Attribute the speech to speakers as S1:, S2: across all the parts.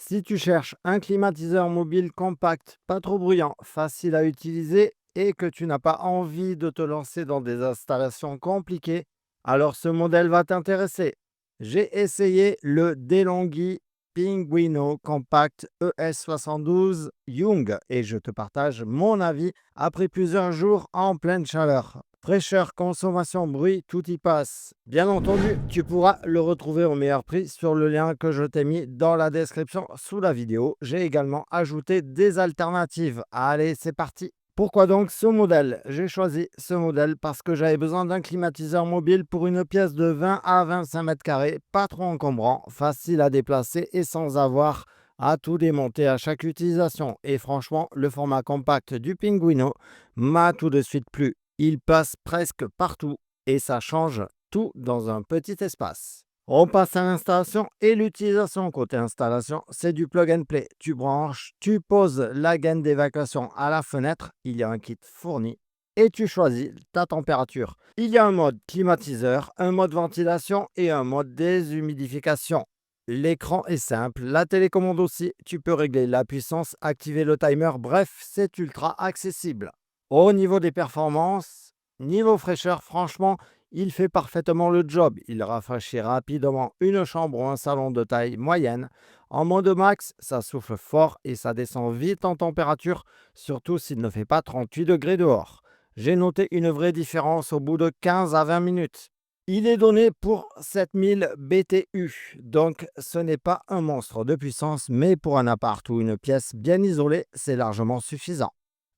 S1: Si tu cherches un climatiseur mobile compact, pas trop bruyant, facile à utiliser et que tu n'as pas envie de te lancer dans des installations compliquées, alors ce modèle va t'intéresser. J'ai essayé le DeLonghi Pinguino Compact ES72 Young et je te partage mon avis après plusieurs jours en pleine chaleur. Fraîcheur, consommation, bruit, tout y passe. Bien entendu, tu pourras le retrouver au meilleur prix sur le lien que je t'ai mis dans la description sous la vidéo. J'ai également ajouté des alternatives. Allez, c'est parti. Pourquoi donc ce modèle? J'ai choisi ce modèle parce que j'avais besoin d'un climatiseur mobile pour une pièce de 20 à 25 mètres carrés, pas trop encombrant, facile à déplacer et sans avoir à tout démonter à chaque utilisation. Et franchement, le format compact du Pinguino m'a tout de suite plu. Il passe presque partout et ça change tout dans un petit espace. On passe à l'installation et l'utilisation. Côté installation, c'est du plug and play. Tu branches, tu poses la gaine d'évacuation à la fenêtre, il y a un kit fourni et tu choisis ta température. Il y a un mode climatiseur, un mode ventilation et un mode déshumidification. L'écran est simple, la télécommande aussi, tu peux régler la puissance, activer le timer, bref, c'est ultra accessible. Au niveau des performances, niveau fraîcheur, franchement, il fait parfaitement le job. Il rafraîchit rapidement une chambre ou un salon de taille moyenne. En mode max, ça souffle fort et ça descend vite en température, surtout s'il ne fait pas 38 degrés dehors. J'ai noté une vraie différence au bout de 15 à 20 minutes. Il est donné pour 7000 BTU, donc ce n'est pas un monstre de puissance, mais pour un appart ou une pièce bien isolée, c'est largement suffisant.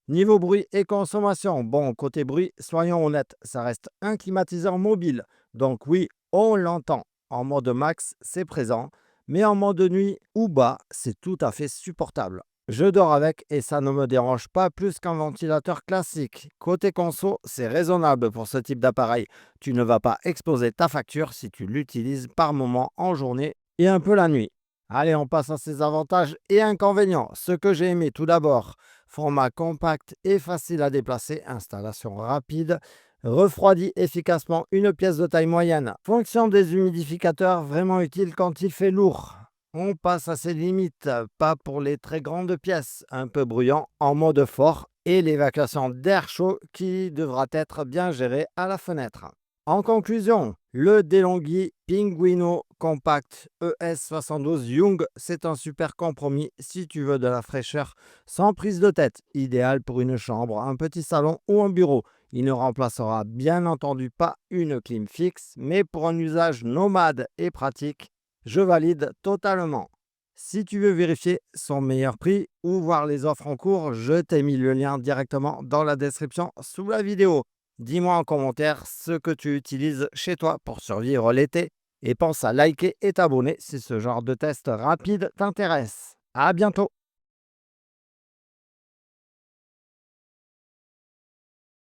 S1: Niveau bruit et consommation, bon, côté bruit, soyons honnêtes, ça reste un climatiseur mobile. Donc oui, on l'entend. En mode max, c'est présent, mais en mode nuit ou bas, c'est tout à fait supportable. Je dors avec et ça ne me dérange pas plus qu'un ventilateur classique. Côté conso, c'est raisonnable pour ce type d'appareil. Tu ne vas pas exploser ta facture si tu l'utilises par moment en journée et un peu la nuit. Allez, on passe à ses avantages et inconvénients. Ce que j'ai aimé tout d'abord, format compact et facile à déplacer, installation rapide, refroidit efficacement une pièce de taille moyenne. Fonction des humidificateurs vraiment utile quand il fait lourd. On passe à ses limites, pas pour les très grandes pièces, un peu bruyant en mode fort et l'évacuation d'air chaud qui devra être bien gérée à la fenêtre. En conclusion, le DeLonghi Pinguino Compact ES72 Young, c'est un super compromis si tu veux de la fraîcheur sans prise de tête, idéal pour une chambre, un petit salon ou un bureau. Il ne remplacera bien entendu pas une clim fixe, mais pour un usage nomade et pratique, je valide totalement. Si tu veux vérifier son meilleur prix ou voir les offres en cours, je t'ai mis le lien directement dans la description sous la vidéo. Dis-moi en commentaire ce que tu utilises chez toi pour survivre l'été et pense à liker et t'abonner si ce genre de test rapide t'intéresse. À bientôt!